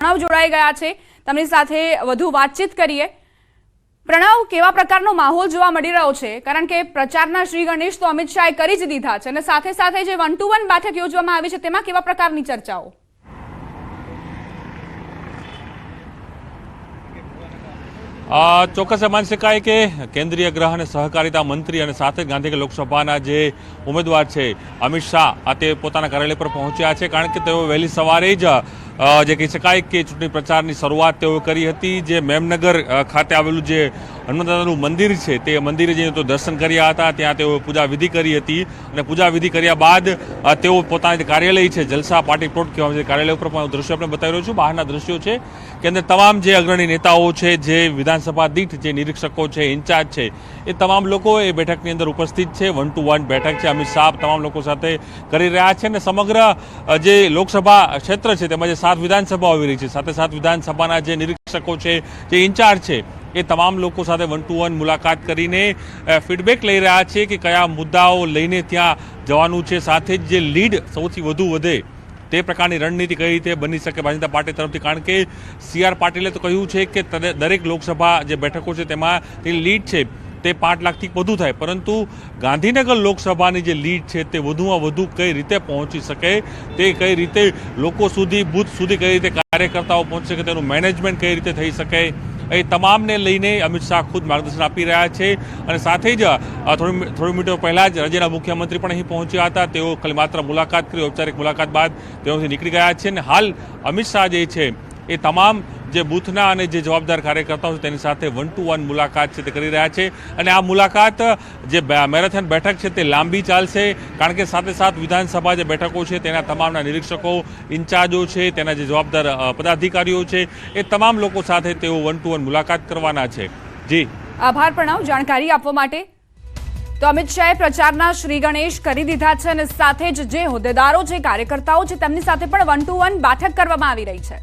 પ્રણવ જોડાઈ ગયા છે, તેમની સાથે વધુ વાતચીત કરીએ। પ્રણવ, કેવા પ્રકારનો માહોલ જોવા મળી રહ્યો છે? કારણ કે પ્રચારના શ્રી ગણેશ તો અમિત શાહે કરી જ દીધા છે અને સાથે સાથે જે 1-to-1 બેઠક યોજવામાં આવી છે તેમાં કેવા પ્રકારની ચર્ચાઓ? ચોક્કસ માની શકાય કે કેન્દ્રીય ગૃહ અને સહકારિતા મંત્રી અને સાથે ગાંધીનગર લોકસભાના જે ઉમેદવાર છે અમિત શાહ તે પોતાના કાર્યાલય પર પહોંચ્યા છે, કારણ કે તેઓ વહેલી સવારે જ જે કહી શકાય કે ચૂંટણી પ્રચારની શરૂઆત તેઓ કરી હતી। જે મેમનગર ખાતે આવેલું જે હનુમાનદાદાનું મંદિર છે તે મંદિરે જઈને તો દર્શન કર્યા હતા, ત્યાં તેઓ પૂજા વિધિ કરી હતી અને પૂજા વિધિ કર્યા બાદ તેઓ પોતાના જે કાર્યાલય છે જલસા પાર્ટી પ્લોટ કહેવામાં આવે કાર્યાલય ઉપર પણ દ્રશ્યો આપણે બતાવી રહ્યો છું। બહારના દ્રશ્યો છે કે અંદર તમામ જે અગ્રણી નેતાઓ છે, જે વિધાનસભા દીઠ જે નિરીક્ષકો છે, ઇન્ચાર્જ છે, એ તમામ લોકો એ બેઠકની અંદર ઉપસ્થિત છે। 1-to-1 બેઠક છે, અમિત શાહ તમામ લોકો સાથે કરી રહ્યા છે અને સમગ્ર જે લોકસભા ક્ષેત્ર છે તેમાં જે 7 વિધાનસભાઓ આવી રહી છે, સાથે 7 વિધાનસભાના જે નિરીક્ષકો છે, જે ઇન્ચાર્જ છે, એ તમામ લોકો સાથે 1-to-1 મુલાકાત કરીને ફીડબેક લઈ રહ્યા છે કે કયા મુદ્દાઓ લઈને ત્યાં જવાનું છે, સાથે જ જે લીડ સૌથી વધુ વધે તે પ્રકારની રણનીતિ કઈ રીતે બની શકે ભારતીય જનતા પાર્ટી તરફથી। કારણ કે CR પાટીલે તો કહ્યું છે કે દરેક લોકસભા જે બેઠકો છે તેમાં તે લીડ છે તે 5 લાખથી વધુ થાય, પરંતુ ગાંધીનગર લોકસભાની જે લીડ છે તે વધુમાં વધુ કઈ રીતે પહોંચી શકે, તે કઈ રીતે લોકો સુધી, બૂથ સુધી કઈ રીતે કાર્યકર્તાઓ પહોંચી શકે, તેનું મેનેજમેન્ટ કઈ રીતે થઈ શકે, એ તમામને લઈને અમિત શાહ ખુદ માર્ગદર્શન આપી રહ્યા છે। અને સાથે જ થોડી મિનિટો પહેલાં જ રાજ્યના મુખ્યમંત્રી પણ અહીં પહોંચ્યા હતા, તેઓ ખાલી માત્ર મુલાકાત કરી, ઔપચારિક મુલાકાત બાદ તેઓથી નીકળી ગયા છે અને હાલ અમિત શાહ જે છે એ તમામ જે બૂથના અને જે જવાબદાર કાર્યકર્તાઓ છે તેની સાથે 1-to-1 મુલાકાત છે તે કરી રહ્યા છે। અને આ મુલાકાત જે મેરેથોન બેઠક છે તે લાંબી ચાલશે, કારણ કે સાથે 7 વિધાનસભા જે બેઠકો છે તેના તમામના નિરીક્ષકો, ઇન્ચાર્જો છે, તેના જે જવાબદાર પદાધિકારીઓ છે, એ તમામ લોકો સાથે તેઓ 1-to-1 મુલાકાત કરવાના છે। જી આભાર પ્રણવ, જાણકારી આપવા માટે। તો અમિત શાહે પ્રચારના શ્રી ગણેશ કરી દીધા છે અને સાથે જ જે હોદ્દેદારો છે, કાર્યકર્તાઓ છે, તેમની સાથે પણ 1-to-1 બેઠક કરવામાં આવી રહી છે।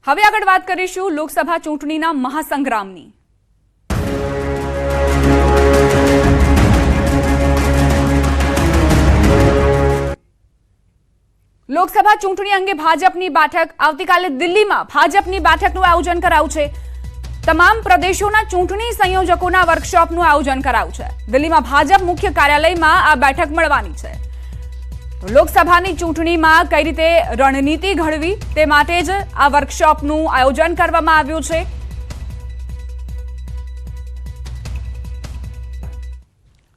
હવે આગળ વાત કરીશું લોકસભા ચૂંટણીના મહાસંગ્રામની। લોકસભા ચૂંટણી અંગે ભાજપની બેઠક આવતીકાલે દિલ્હીમાં ભાજપની બેઠકનું આયોજન કરાયું છે। તમામ પ્રદેશોના ચૂંટણી સંયોજકોના વર્કશોપનું આયોજન કરાયું છે। દિલ્હીમાં ભાજપ મુખ્ય કાર્યાલયમાં આ બેઠક મળવાની છે। લોકસભાની ચૂંટણીમાં કઈ રીતે રણનીતિ ઘડવી તે માટે જ આ વર્કશોપનું આયોજન કરવામાં આવ્યું છે।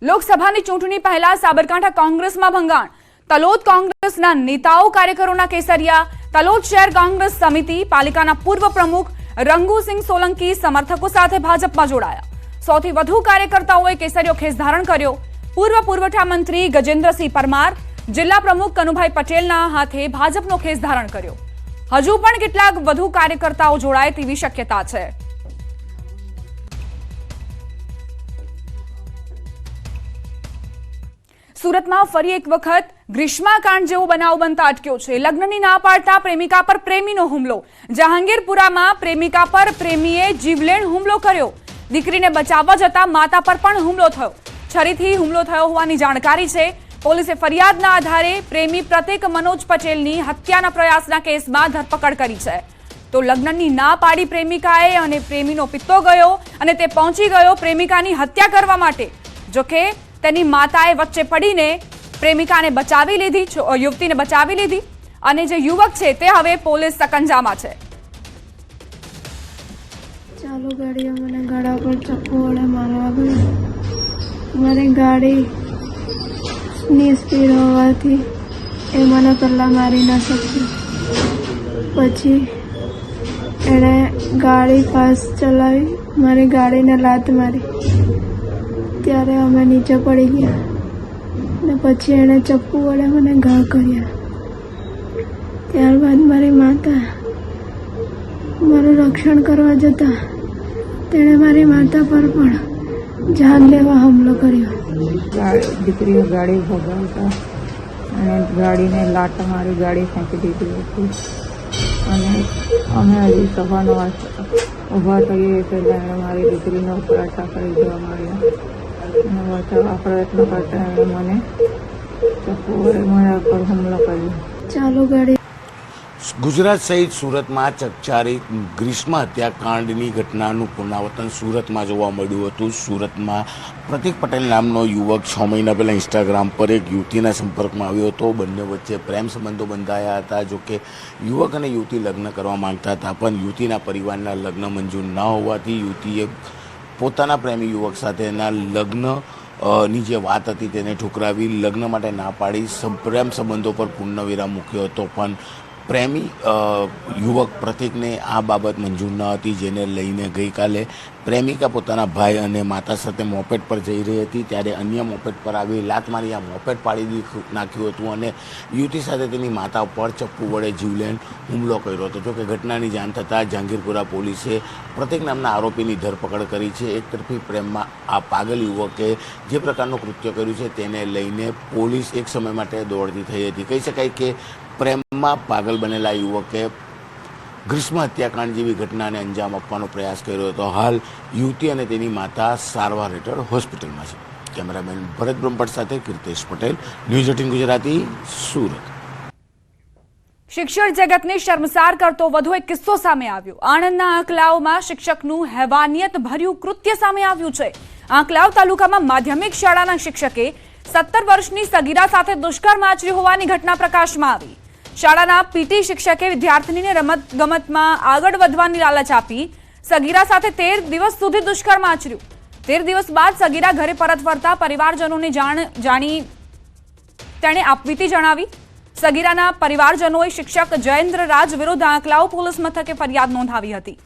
લોકસભાની ચૂંટણી પહેલા સાબરકાંઠા કોંગ્રેસમાં ભંગાણ, તલોદ કોંગ્રેસના નેતાઓ કાર્યકરોના કેસરિયા, તલોદ શહેર કોંગ્રેસ સમિતિ પાલિકાના પૂર્વ પ્રમુખ રંગુસિંહ સોલંકી સમર્થકો સાથે ભાજપમાં જોડાયા। સૌથી વધુ કાર્યકર્તાઓએ કેસરીયો ખેસ ધારણ કર્યો। પૂર્વ પુરવઠા મંત્રી ગજેન્દ્રસિંહ પરમાર, જિલ્લા પ્રમુખ કનુભાઈ પટેલના હાથે ભાજપનો ખેસ ધારણ કર્યો। હજુ પણ કેટલાક વધુ કાર્યકર્તાઓ જોડાય તેવી શક્યતા છે। સુરતમાં ફરી એક વખત ગ્રીષ્માકાંડ જેવો બનાવ બનતા અટક્યો છે। લગ્નની ના પાડતા પ્રેમિકા પર પ્રેમીનો હુમલો। જહાંગીરપુરામાં પ્રેમિકા પર પ્રેમીએ જીવલેણ હુમલો કર્યો। દીકરીને બચાવવા જતા માતા પર પણ હુમલો થયો। છરીથી હુમલો થયો હોવાની જાણકારી છે। પોલીસે ફરિયાદના આધારે પ્રેમી પ્રતીક મનોજ પટેલની હત્યાના પ્રયાસના કેસમાં ધરપકડ કરી છે। તો લગ્નની ના પાડી પ્રેમિકાએ અને પ્રેમીનો પિત્તો ગયો અને તે પહોંચી ગયો પ્રેમિકાની હત્યા કરવા માટે। જોકે તેની માતાએ વચ્ચે પડીને પ્રેમિકાને બચાવી લીધી, યુવતીને બચાવી લીધી અને જે યુવક છે તે હવે પોલીસ સકંજામાં છે। ચાલુ ગાડીએ મને ગળા પર ચપ્પુ વડે મારવા ગયો। મારી ગાડી ની સ્પીડ હોવાથી એ મને પહેલાં મારી ન શકી, પછી એણે ગાડી ફાસ્ટ ચલાવી, મારી ગાડીને લાત મારી, ત્યારે અમે નીચે પડી ગયા ને પછી એણે ચપ્પુ વડે મને ઘા કર્યા। ત્યારબાદ મારી માતા મારું રક્ષણ કરવા જતા તેણે મારી માતા પર પણ જાન લેવા હુમલો કર્યો। દીકરીઓ ગાડી ભગાવતા અને ગાડીને લાટ મારી ગાડી ફેંકી દીધી હતી અને અમે હજી સભાનો ઊભા થઈએ પહેલાં એણે મારી દીકરીનો ઉપર અટક કરી દેવા માંડ્યા। અને બચાવવા પ્રયત્ન કરતા એમણે મને ચપ્પુએ મારા પર હુમલો કર્યો. ચાલુ ગાડી ગુજરાત સહિત સુરતમાં ચકચારી ગ્રીષ્મ હત્યાકાંડની ઘટનાનું પુનરાવર્તન સુરતમાં જોવા મળ્યું હતું. સુરતમાં પ્રતિક પટેલ નામનો યુવક 6 મહિના પહેલાં ઇન્સ્ટાગ્રામ પર એક યુવતીના સંપર્કમાં આવ્યો હતો. બંને વચ્ચે પ્રેમ સંબંધો બંધાયા હતા. જોકે યુવક અને યુવતી લગ્ન કરવા માંગતા હતા, પણ યુવતીના પરિવારના લગ્ન મંજૂર ન હોવાથી યુવતીએ પોતાના પ્રેમી યુવક સાથેના લગ્ન ની જે વાત હતી તેને ઠુકરાવી લગ્ન માટે ના પાડી પ્રેમ સંબંધો પર પૂર્ણવિરામ મૂક્યો હતો. પણ પ્રેમી યુવક પ્રતિકને આ બાબત મંજૂર ન હતી, જેને લઈને ગઈકાલે પ્રેમિકા પોતાના ભાઈ અને માતા સાથે મોપેડ પર જઈ રહી હતી, ત્યારે અન્ય મોપેડ પર આવી લાત મારી આ મોપેડ પાડી નાખ્યું હતું અને યુવતી સાથે તેની માતા પર ચપ્પુ વડે જીવલેણ હુમલો કર્યો હતો. જોકે ઘટનાની જાણ થતાં જહાંગીરપુરા પોલીસે પ્રતિક નામના આરોપીની ધરપકડ કરી છે. એક તરફી પ્રેમમાં આ પાગલ યુવકે જે પ્રકારનું કૃત્ય કર્યું છે તેને લઈને પોલીસ એક સમય માટે દોડતી થઈ હતી. કહી શકાય કે પ્રેમમાં પાગલ બનેલા યુવકે ગ્રીષ્મ હત્યાકાંડ જેવી ઘટનાને અંજામ આપવાનો પ્રયાસ કર્યો હતો. હાલ યુવતી અને તેની માતા સારવાર હેઠળ હોસ્પિટલમાં છે. કેમેરામેન ભરત બ્રહ્મભટ્ટ સાથે કીર્તેશ પટેલ, ન્યૂઝ 18 ગુજરાતી, સુરત. શિક્ષણ જગતને શર્મસાર કરતો વધુ એક કિસ્સો સામે આવ્યો. આણંદના આંકલાવમાં શિક્ષકનું હેવાનિયત ભર્યું કૃત્ય સામે આવ્યું છે. આંકલાવ તાલુકામાં માધ્યમિક શાળાના શિક્ષકે 17 વર્ષની સગીરા સાથે દુષ્કર્મ આચર્યું હોવાની ઘટના પ્રકાશમાં આવી. શાળાના પીટી શિક્ષકે વિદ્યાર્થીનીને રમતગમતમાં આગળ વધવાની લાલચ આપી સગીરા સાથે 13 દિવસ સુધી દુષ્કર્મ આચર્યું. 13 દિવસ બાદ સગીરા ઘરે પરત ફરતા પરિવારજનોને જાણી તેણે આપવીતી જણાવી. સગીરાના પરિવારજનોએ શિક્ષક જયેન્દ્ર રાજ વિરુદ્ધ આંકલાવ પોલીસ મથકે ફરિયાદ નોંધાવી હતી,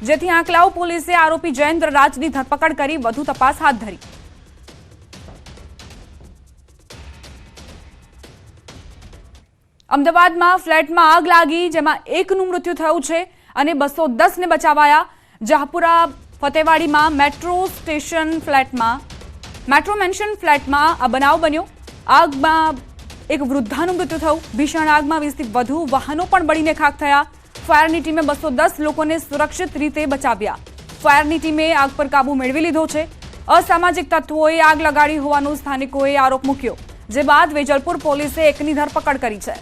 જેથી આંકલાવ પોલીસે આરોપી જયેન્દ્ર રાજની ધરપકડ કરી વધુ તપાસ હાથ ધરી. અમદાવાદમાં ફ્લેટમાં આગ લાગી, જેમાં એકનું મૃત્યુ થયું છે અને 210ને બચાવાયા. જહાપુરા ફતેવાડીમાં મેટ્રો મેન્શન ફ્લેટમાં આ બનાવ બન્યો. આગમાં એક વૃદ્ધાનું મૃત્યુ થયું. ભીષણ આગમાં 20થી વધુ વાહનો પણ બળીને ખાખ થયા. ફાયરની ટીમે 210 લોકોને સુરક્ષિત રીતે બચાવ્યા. ફાયરની ટીમે આગ પર કાબુ મેળવી લીધો છે. અસામાજિક તત્વોએ આગ લગાડી હોવાનો સ્થાનિકોએ આરોપ મૂક્યો, જે બાદ વેજલપુર પોલીસે એકની ધરપકડ કરી છે.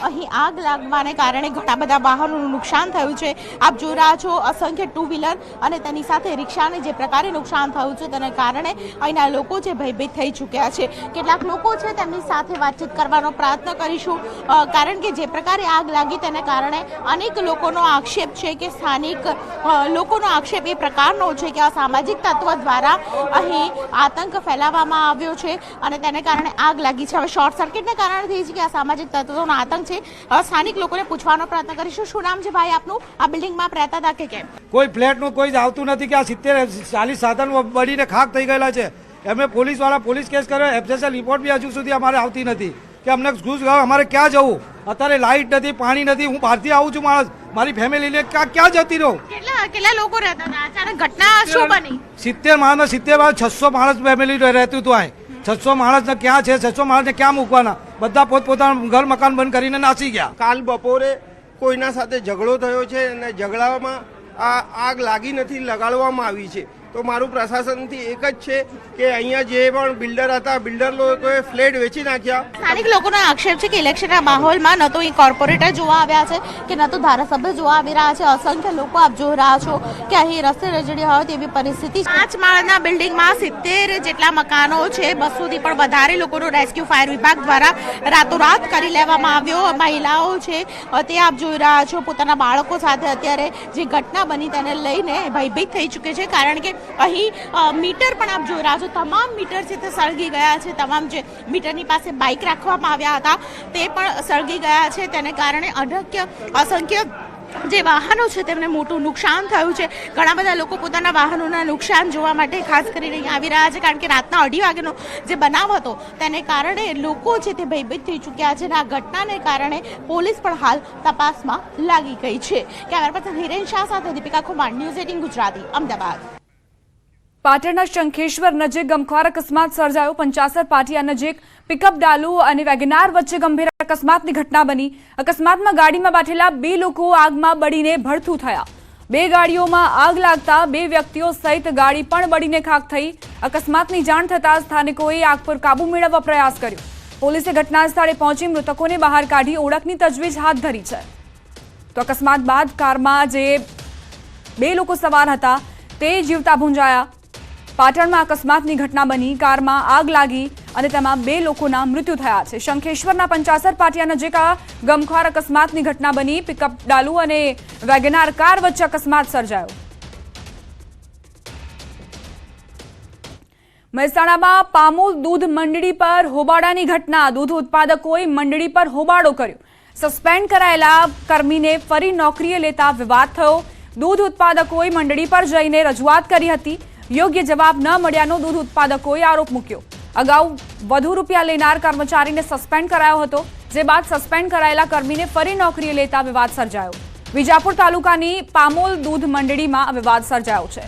અહીં આગ લાગવાને કારણે ઘણા બધા વાહનોનું નુકસાન થયું છે. આપ જોઈ રહ્યા છો અસંખ્ય ટુ વ્હીલર અને તેની સાથે રિક્ષાને જે પ્રકારે નુકસાન થયું છે તેના કારણે અહીંના લોકો જે ભયભીત થઈ ચૂક્યા છે. કેટલાક લોકો છે તેમની સાથે વાતચીત કરવાનો પ્રયત્ન કરીશું, કારણ કે જે પ્રકારે આગ લાગી તેના કારણે અનેક લોકોનો આક્ષેપ છે કે સ્થાનિક લોકોનો આક્ષેપ એ પ્રકારનો છે કે અસામાજિક તત્વ દ્વારા અહીં આતંક ફેલાવવામાં આવ્યો છે અને તેને કારણે આગ લાગી છે. હવે શોર્ટ સર્કિટને કારણે થઈ છે કે અસામાજિક તત્વોનો આતંક છે. સ્થાનિક લોકોને પૂછવાનો પ્રયત્ન કરીશું. શું નામ છે ભાઈ આપનું? આ બિલ્ડિંગમાં આપ રહેતા હતા કે કેમ? કોઈ ફ્લેટનું કોઈ જ આવતું નથી કે આ 70-40 સાધન બળીને ખાક થઈ ગયેલા છે. એમને પોલીસવાળા પોલીસ કેસ કર્યો, એફએસએલ રિપોર્ટ બી હજુ સુધી અમારે આવતી નથી કે અમને ઘૂસ ગયો. અમારે ક્યાં જવું? અત્યારે લાઇટ નથી, પાણી નથી. હું બહારથી આવું છું માણસ, મારી ફેમિલીને ક્યાં જતી રહું? કેટલા લોકો રહેતા હતા? અચાનક ઘટના શું બની? 70 માણસ 600 માણસ ફેમિલી રહેતું હતું. આ 600 માણસને ક્યાં છે? 600 માણસને ક્યાં મૂકવાના? બધા પોતપોતાના ઘર મકાન બંધ કરીને નાસી ગયા. કાલ બપોરે કોઈના સાથે ઝઘડો થયો છે અને ઝઘડામાં આ આગ લાગી નથી, લગાડવામાં આવી છે. તો મારું પ્રશાસનથી એક જ છે કે અહીંયા જે પણ બિલ્ડર હતા, બિલ્ડર લોકોએ ફ્લેટ વેચી નાખ્યા. સ્થાનિક લોકોનો આક્ષેપ છે કે ઇલેક્શનના માહોલમાં ન તો અહીં કોર્પોરેટર જોવા આવ્યા છે કે ન તો ધારાસભ્ય જોવા આવી રહ્યા છે. અસંખ્ય લોકો આપ જોઈ રહ્યા છો કે અહીં રસ્તે રજડી હોય તેવી પરિસ્થિતિ. 5 માળના બિલ્ડિંગમાં 70 જેટલા મકાનો છે. 200થી પણ વધારે લોકોનો રેસ્ક્યુ ફાયર વિભાગ દ્વારા રાતોરાત કરી લેવામાં આવ્યો. મહિલાઓ છે તે આપ જોઈ રહ્યા છો પોતાના બાળકો સાથે અત્યારે જે ઘટના બની તેને લઈને ભયભીત થઈ ચૂકે છે, કારણ કે અહીં મીટર પણ આપ જોઈ રહ્યા છો, તમામ મીટર છે તે સળગી ગયા છે. તમામ જે મીટરની પાસે બાઇક રાખવામાં આવ્યા હતા તે પણ સળગી ગયા છે. તેને કારણે અસંખ્ય જે વાહનો છે તેમને મોટું નુકસાન થયું છે. ઘણા બધા લોકો પોતાના વાહનોના નુકસાન જોવા માટે ખાસ કરીને અહીં આવી રહ્યા છે, કારણ કે રાતના 2:30 વાગ્યાનો જે બનાવ હતો તેને કારણે લોકો છે તે ભયભીત થઈ ચૂક્યા છે અને આ ઘટનાને કારણે પોલીસ પણ હાલ તપાસમાં લાગી ગઈ છે. કેમેરા પર્સન હિરેન શાહ સાથે દીપિકા કુમાર, ન્યૂઝ 18 ગુજરાતી, અમદાવાદ. પાટણના શંખેશ્વર નજીક ગમખ્વાર અકસ્માત સર્જાયો. 50 પાટિયા નજીક પિકઅપ ડાલુ અને વેગનાર વચ્ચે ગંભીર અકસ્માતની ઘટના બની. અકસ્માતમાં ગાડીમાં બેઠેલા 2 લોકો આગમાં બળીને ભડથું થયા. 2 ગાડીઓમાં આગ લાગતા 2 વ્યક્તિઓ સહિત ગાડી પણ બળીને ખાખ થઈ. અકસ્માતની જાણ થતાં સ્થાનિકોએ આગ પર કાબુ મેળવવા પ્રયાસ કર્યો. પોલીસે ઘટના સ્થળે પહોંચી મૃતકોને બહાર કાઢી ઓળખની તજવીજ હાથ ધરી છે. તો અકસ્માત બાદ કારમાં જે 2 લોકો સવાર હતા તે જીવતા ભૂંજાયા. પાટણમાં અકસ્માતની ઘટના બની. કારમાં આગ લાગી અને તેમાં 2 લોકોના મૃત્યુ થયા છે. શંખેશ્વરના 50 પાટિયા નજીક આ ગમખ્વાર અકસ્માતની ઘટના બની. પિકઅપ ડાલુ અને વેગનાર કાર વચ્ચે અકસ્માત સર્જાયો. મહેસાણામાં પામોલ દૂધ મંડળી પર હોબાળાની ઘટના. દૂધ ઉત્પાદકોએ મંડળી પર હોબાળો કર્યો. સસ્પેન્ડ કરાયેલા કર્મીને ફરી નોકરીએ લેતા વિવાદ થયો. દૂધ ઉત્પાદકોએ મંડળી પર જઈને રજૂઆત કરી હતી. યોગ્ય જવાબ ન મળ્યાનો દૂધ ઉત્પાદકોએ આરોપ મૂક્યો. અગાઉ વધુ રૂપિયા લેનાર કર્મચારીને સસ્પેન્ડ કરાયો હતો, જે બાદ સસ્પેન્ડ કરાયેલા કર્મીને ફરી નોકરીએ લેતા વિવાદ સર્જાયો. વિજાપુર તાલુકાની પામોલ દૂધ મંડળીમાં આ વિવાદ સર્જાયો છે.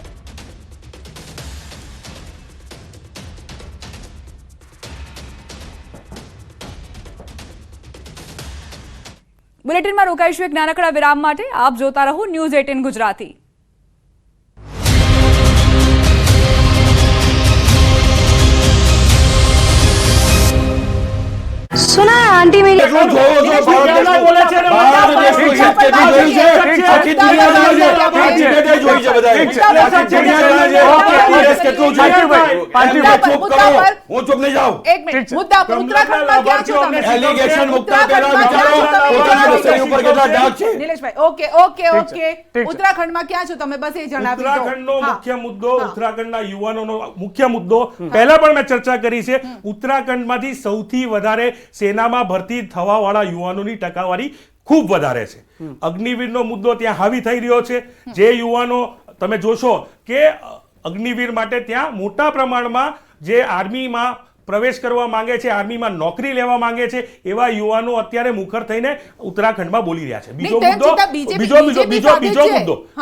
બુલેટિનમાં રોકાઈશું એક નાનકડા વિરામ માટે. આપ જોતા રહો ન્યૂઝ 18 ગુજરાતી. सुना है आंटी मेरी હું ચૂપ નહીં જાઉં. એક મિનિટ, મુદ્દા પર ઉત્તરાખંડમાં ક્યાં છો તમે? એલિગેશન મુક્ત કર્યા, વિચારો પોતાના રસ્તા ઉપર કેટલા ડાઘ છે. નિલેશભાઈ, ઓકે. ઉત્તરાખંડમાં ક્યાં છો તમે? બસ એ જણાવી દો. ઉત્તરાખંડનો મુખ્ય મુદ્દો, ઉત્તરાખંડના યુવાનોનો મુખ્ય મુદ્દો પહેલા પણ મેં ચર્ચા કરી છે. ઉત્તરાખંડમાંથી સૌથી વધારે સેનામાં ભરતી થવા વાળા યુવાનોની ટકાવારી ખૂબ વધારે છે. અગ્નિવીરનો મુદ્દો ત્યાં હાવી થઈ રહ્યો છે. જે યુવાનો તમે જોશો કે અગ્નિવીર માટે ત્યાં મોટા પ્રમાણમાં જે આર્મીમાં પ્રવેશ કરવા માંગે છે, આર્મીમાં નોકરી લેવા માંગે છે, એવા યુવાનો અત્યારે મુખર થઈને ઉત્તરાખંડમાં બોલી રહ્યા છે.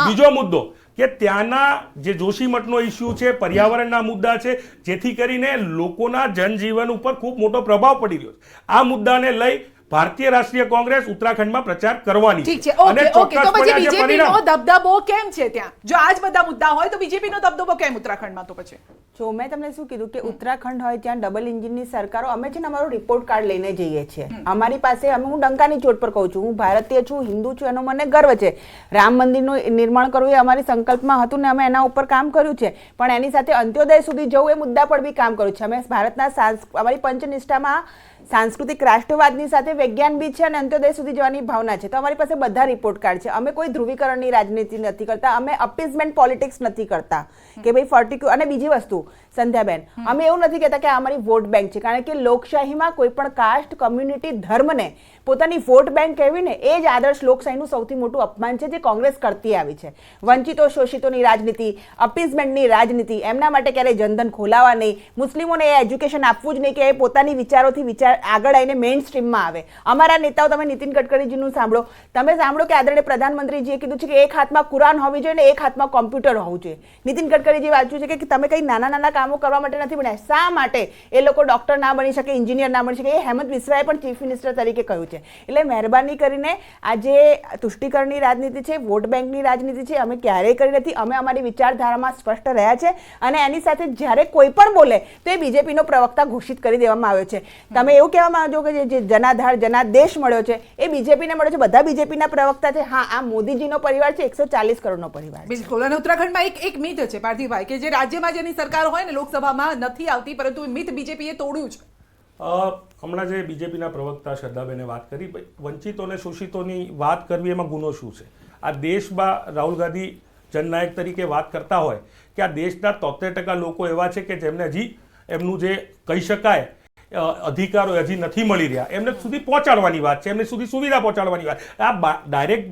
બીજો મુદ્દો કે ત્યાંના જે જોશીમઠનો ઇસ્યુ છે, પર્યાવરણના મુદ્દા છે, જેથી કરીને લોકોના જનજીવન ઉપર ખૂબ મોટો પ્રભાવ પડી રહ્યો છે. આ મુદ્દાને લઈ ભારતીય રાષ્ટ્રીય કોંગ્રેસ ઉત્તરાખંડમાં પ્રચાર કરવાની ઠીક છે. ઓકે. તો પછી બીજેપીનો દબદબો કેમ છે ત્યાં? જો આજ બધા મુદ્દા હોય તો બીજેપીનો દબદબો કેમ ઉત્તરાખંડમાં? તો પછી જો મેં તમને શું કીધું કે ઉત્તરાખંડ હોય ત્યાં ડબલ એન્જિનની સરકારો, અમે છે ને અમારો રિપોર્ટ કાર્ડ લઈને જઈએ છીએ. અમારી પાસે, હું ડંકાની ચોટ પર કહું છું, હું ભારતીય છું, હિન્દુ છું, એનો મને ગર્વ છે. રામ મંદિરનું નિર્માણ કરવું એ અમારી સંકલ્પમાં હતું ને અમે એના ઉપર કામ કર્યું છે. પણ એની સાથે અંત્યોદય સુધી જવું એ મુદ્દા પર બી કામ કર્યું છે. અમે ભારતના અમારી પંચનિષ્ઠામાં સાંસ્કૃતિક રાષ્ટ્રવાદની સાથે વિજ્ઞાન બી છે અને અંત્યોદય સુધી જવાની ભાવના છે. તો અમારી પાસે બધા રિપોર્ટ કાર્ડ છે. અમે કોઈ ધ્રુવીકરણની રાજનીતિ નથી કરતા, અમે અપીઝમેન્ટ પોલિટિક્સ નથી કરતા કે ભાઈ પર્ટિક્યુલર. અને બીજી વસ્તુ સંધ્યાબેન, અમે એવું નથી કહેતા કે આ અમારી વોટ બેંક છે, કારણ કે લોકશાહીમાં કોઈ પણ કાસ્ટ, કમ્યુનિટી, ધર્મને પોતાની વોટ બેંક કહેવીને એ જ આદર્શ લોકશાહીનું સૌથી મોટું અપમાન છે જે કોંગ્રેસ કરતી આવી છે. વંચિતો શોષિતોની રાજનીતિ, અપીઝમેન્ટની રાજનીતિ, એમના માટે ક્યારેય જનધન ખોલાવા નહીં, મુસ્લિમોને એ એજ્યુકેશન આપવું જ નહીં કે એ પોતાની વિચારોથી આગળ આવીને મેઇન સ્ટ્રીમમાં આવે. અમારા નેતાઓ, તમે નીતિન ગડકરીજીનું સાંભળો, તમે સાંભળો કે આદરણીય પ્રધાનમંત્રીજીએ કીધું છે કે એક હાથમાં કુરાન હોવી જોઈએ ને એક હાથમાં કોમ્પ્યુટર હોવું જોઈએ. નીતિન ગડકરીજી વાંચ્યું છે કે તમે કંઈ નાના કામો કરવા માટે નથી બન્યા. શા માટે એ લોકો ડોક્ટર ના બની શકે, એન્જિનિયર ના બની શકે? એ હેમંત બિસ્વાએ પણ ચીફ મિનિસ્ટર તરીકે કહ્યું છે. એટલે મહેરબાની કરીને આ જે તુષ્ટિકરણની રાજનીતિ છે, વોટ બેંકની રાજનીતિ છે, અમે ક્યારેય કરી નથી. અમે અમારી વિચારધારામાં સ્પષ્ટ રહ્યા છે અને એની સાથે જ્યારે કોઈ પણ બોલે તો એ બીજેપીનો પ્રવક્તા ઘોષિત કરી દેવામાં આવ્યો છે. તમે એવું કહેવા માંગો કે જે જનાધાર, જનાદેશ મળ્યો છે એ બીજેપીને મળ્યો છે, બધા બીજેપીના પ્રવક્તા છે. હા, આ મોદીજીનો પરિવાર છે, 140 કરોડનો પરિવાર. બિલકુલ. અને ઉત્તરાખંડમાં એક મિથ છે પાર્થિવભાઈ, કે જે રાજ્યમાં જેની સરકાર હોય ને લોકસભામાં નથી આવતી, પરંતુ મિથ બીજેપીએ તોડ્યું છે. હમણાં જે બીજેપીના પ્રવક્તા શ્રદ્ધાબેને વાત કરી, વંચિતો અને શોષિતોની વાત કરવી એમાં ગુનો શું છે? આ દેશમાં રાહુલ ગાંધી જનનાયક તરીકે વાત કરતા હોય કે આ દેશના 73% લોકો એવા છે કે જેમને હજી એમનું જે કહી શકાય અધિકારો હજી નથી મળી રહ્યા, એમને સુધી પહોંચાડવાની વાત છે, એમને સુધી સુવિધા પહોંચાડવાની વાત. આ ડાયરેક્ટ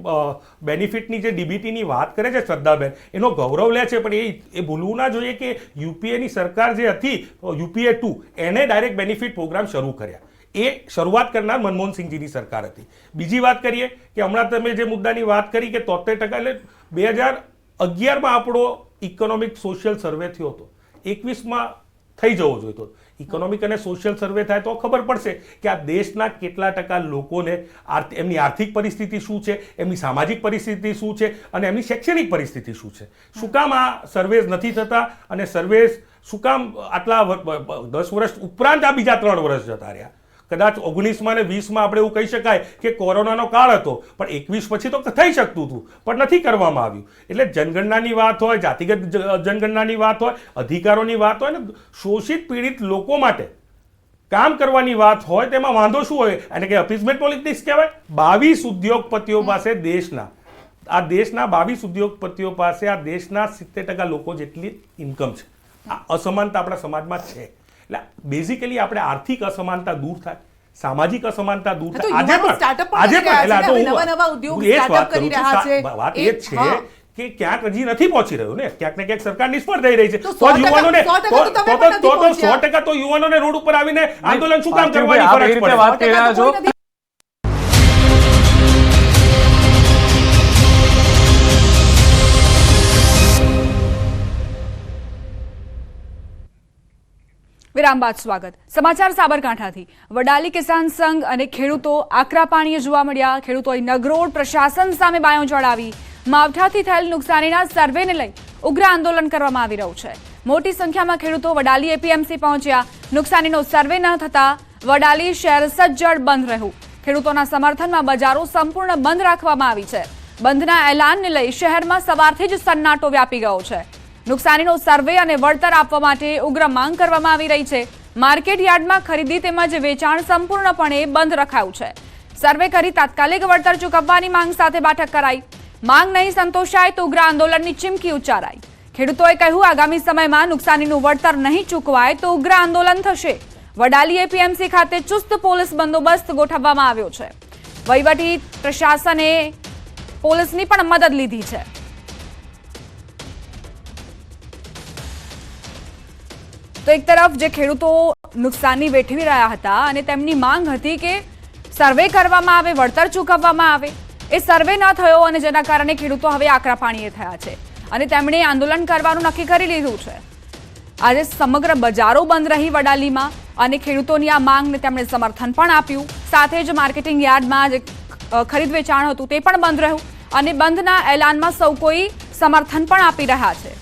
બેનિફિટની જે ડીબીટીની વાત કરે છે શ્રદ્ધાબેન, એનો ગૌરવ લે છે, પણ એ ભૂલવું ના જોઈએ કે યુપીએની સરકાર જે હતી, UPA 2, એને ડાયરેક્ટ બેનિફિટ પ્રોગ્રામ શરૂ કર્યા. એ શરૂઆત કરનાર મનમોહનસિંહજીની સરકાર હતી. બીજી વાત કરીએ કે હમણાં તમે જે મુદ્દાની વાત કરી કે 73%, એટલે 2011માં આપણો ઇકોનોમિક સોશિયલ સર્વે થયો હતો, 21માં થઈ જવો જોઈતો. ઇકોનોમિક અને સોશિયલ સર્વે થાય તો ખબર પડશે કે આ દેશના કેટલા ટકા લોકોને એમની આર્થિક પરિસ્થિતિ શું છે, એમની સામાજિક પરિસ્થિતિ શું છે અને એમની શૈક્ષણિક પરિસ્થિતિ શું છે. શું કામ આ સર્વેઝ નથી થતા અને સર્વેઝ શું કામ આટલા 10 વર્ષ ઉપરાંત આ બીજા 3 વર્ષ જતા રહ્યા. કદાચ 19માં અને 20માં આપણે એવું કહી શકાય કે કોરોનાનો કાળ હતો, પણ 21 પછી તો થઈ શકતું હતું, પણ નથી કરવામાં આવ્યું. એટલે જનગણનાની વાત હોય, જાતિગત જનગણનાની વાત હોય, અધિકારોની વાત હોય ને શોષિત પીડિત લોકો માટે કામ કરવાની વાત હોય, તેમાં વાંધો શું હોય? અને કે અપીઝમેન્ટ પોલિટિક્સ કહેવાય. 22 ઉદ્યોગપતિઓ પાસે દેશના 22 ઉદ્યોગપતિઓ પાસે આ દેશના 70% લોકો જેટલી ઇન્કમ છે. આ અસમાનતા આપણા સમાજમાં છે. એટલે બેઝિકલી આપણે આર્થિક અસમાનતા દૂર થાય, સામાજિક અસમાનતા દૂર થાય. આજે પણ વાત એ જ છે કે ક્યાંક હજી નથી પહોંચી રહ્યું ને, ક્યાંક ને ક્યાંક સરકાર નિષ્ફળ થઈ રહી છે. તો યુવાનોને 100% તો યુવાનોને રોડ ઉપર આવીને આંદોલન શું કામ કરવાની ફરજ પડે? વાત કરી રહ્યા છો. વિરામ બાદ સ્વાગત. સમાચાર સાબરકાંઠાથી. વડાલી કિસાન સંઘ અને ખેડૂતો આકરા પાણીએ જોવા મળ્યા. ખેડૂતોએ નગરોડ પ્રશાસન સામે બાયો ચડાવી. માવઠાથી થયેલ નુકસાનીના સર્વેને લઈ ઉગ્ર આંદોલન કરવામાં આવી રહ્યું છે. મોટી સંખ્યામાં ખેડૂતો વડાલી એપીએમસી પહોંચ્યા. નુકસાનીનો સર્વે ન થતા વડાલી શહેર સજ્જડ બંધ રહ્યું. ખેડૂતોના સમર્થનમાં બજારો સંપૂર્ણ બંધ રાખવામાં આવી છે. બંધના એલાનને લઈ શહેરમાં સવારથી જ સન્નાટો વ્યાપી ગયો છે. નુકસાનીનો સર્વે અને વળતર આપવા માટે ઉગ્ર માંગ કરવામાં આવી રહી છે. માર્કેટ યાર્ડમાં ખરીદી તેમજ વેચાણ સંપૂર્ણપણે બંધ રખાયું છે. સર્વે કરી તાત્કાલિક વળતર ચૂકવવાની માંગ સાથે બેઠક કરાઈ. માંગ નહીં સંતોષાય તો ઉગ્ર આંદોલનની ચીમકી ઉચ્ચારાઈ. ખેડૂતોએ કહ્યું, આગામી સમયમાં નુકસાનીનું વળતર નહીં ચૂકવાય તો ઉગ્ર આંદોલન થશે. વડાલી એપીએમસી ખાતે ચુસ્ત પોલીસ બંદોબસ્ત ગોઠવવામાં આવ્યો છે. વહીવટી પ્રશાસને પોલીસની પણ મદદ લીધી છે. તો એક તરફ જે ખેડૂતો નુકસાની વેઠવી રહ્યા હતા અને તેમની માંગ હતી કે સર્વે કરવામાં આવે, વળતર ચૂકવવામાં આવે, એ સર્વે ન થયો અને જેના કારણે ખેડૂતો હવે આકરા પાણીએ થયા છે અને તેમણે આંદોલન કરવાનું નક્કી કરી લીધું છે. આજે સમગ્ર બજારો બંધ રહી વડાલીમાં અને ખેડૂતોની આ માંગને તેમણે સમર્થન પણ આપ્યું. સાથે જ માર્કેટિંગ યાર્ડમાં જે ખરીદ વેચાણ હતું તે પણ બંધ રહ્યું અને બંધના એલાનમાં સૌ કોઈ સમર્થન પણ આપી રહ્યા છે.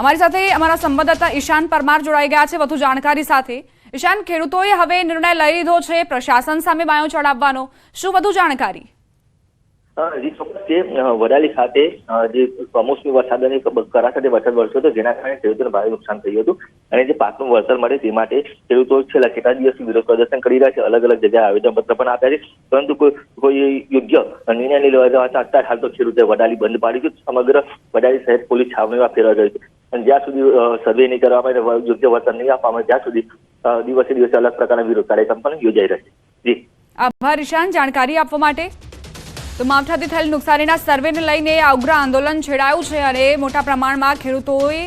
અમારી સાથે અમારા સંવાદદાતા ઈશાન પરમાર જોડાઈ ગયા છે વધુ જાણકારી સાથે. ઈશાન, ખેડૂતોએ હવે નિર્ણય લઈ લીધો છે પ્રશાસન સામે બાયો ચડાવવાનો, શું વધુ જાણકારી? વડાલી ખાતે જે કમોસમી વરસાદ અને કરા સાથે વરસાદ વરસ્યો હતો, જેના કારણે ખેડૂતોને ભારે નુકસાન થયું હતું અને જે પાકનું વળતર મળે તે માટે ખેડૂતો છેલ્લા કેટલા દિવસથી વિરોધ પ્રદર્શન કરી રહ્યા છે. અલગ અલગ જગ્યાએ આવેદનપત્ર પણ આપ્યા છે, પરંતુ કોઈ યોગ્ય નિર્ણય નહીં લેવાતા અત્યારે હાલ તો ખેડૂતોએ વડાલી બંધ પાડી છે. સમગ્ર વડાલી શહેર પોલીસ છાવણીમાં ફેરવાઈ ગઈ છે અને જ્યાં સુધી સર્વે નહીં કરવામાં આવે, યોગ્ય વળતર નહીં આપવામાં, જ્યાં સુધી દિવસે દિવસે અલગ પ્રકારના વિરોધ કાર્યક્રમ પણ યોજાઈ રહ્યા છે. આભાર ઈશાન જાણકારી આપવા માટે. તો માવઠાથી થયેલ નુકસાનીના સર્વેને લઈને આ ઉગ્ર આંદોલન છેડાયું છે અને મોટા પ્રમાણમાં ખેડૂતોએ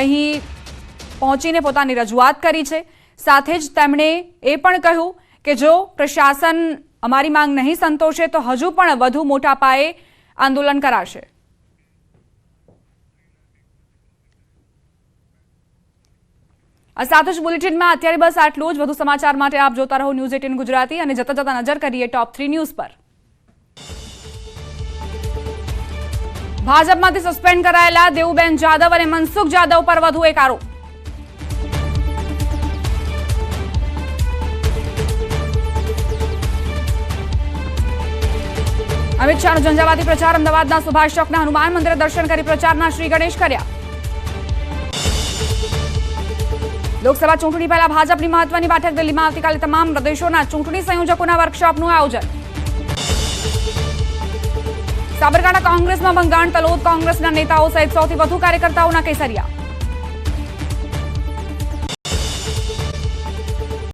અહીં પહોંચીને પોતાની રજૂઆત કરી છે. સાથે જ તેમણે એ પણ કહ્યું કે જો પ્રશાસન અમારી માંગ નહીં સંતોષે તો હજુ પણ વધુ મોટા પાયે આંદોલન કરાશે. આ સાથે જ બુલેટિનમાં અત્યારે બસ આટલું જ. વધુ સમાચાર માટે આપ જોતા રહો ન્યૂઝ 18 ગુજરાતી અને જતા જતા નજર કરીએ ટોપ 3 ન્યૂઝ પર. ભાજપમાંથી સસ્પેન્ડ કરાયેલા દેવુબેન જાદવ અને મનસુખ જાદવ પર વધુ એક આરોપ. અમિત શાહનો ઝંઝાવાતી પ્રચાર. અમદાવાદના સુભાષ ચોકના હનુમાન મંદિરે દર્શન કરી પ્રચારના શ્રી ગણેશ કર્યા. લોકસભા ચૂંટણી પહેલા ભાજપની મહત્વની બેઠક. દિલ્હીમાં આવતીકાલે તમામ પ્રદેશોના ચૂંટણી સંયોજકોના વર્કશોપનું આયોજન. સાબરકાંઠા કોંગ્રેસમાં ભંગાણ. તલોદ કોંગ્રેસના નેતાઓ સહિત 100થી વધુ કાર્યકર્તાઓના કેસરિયા.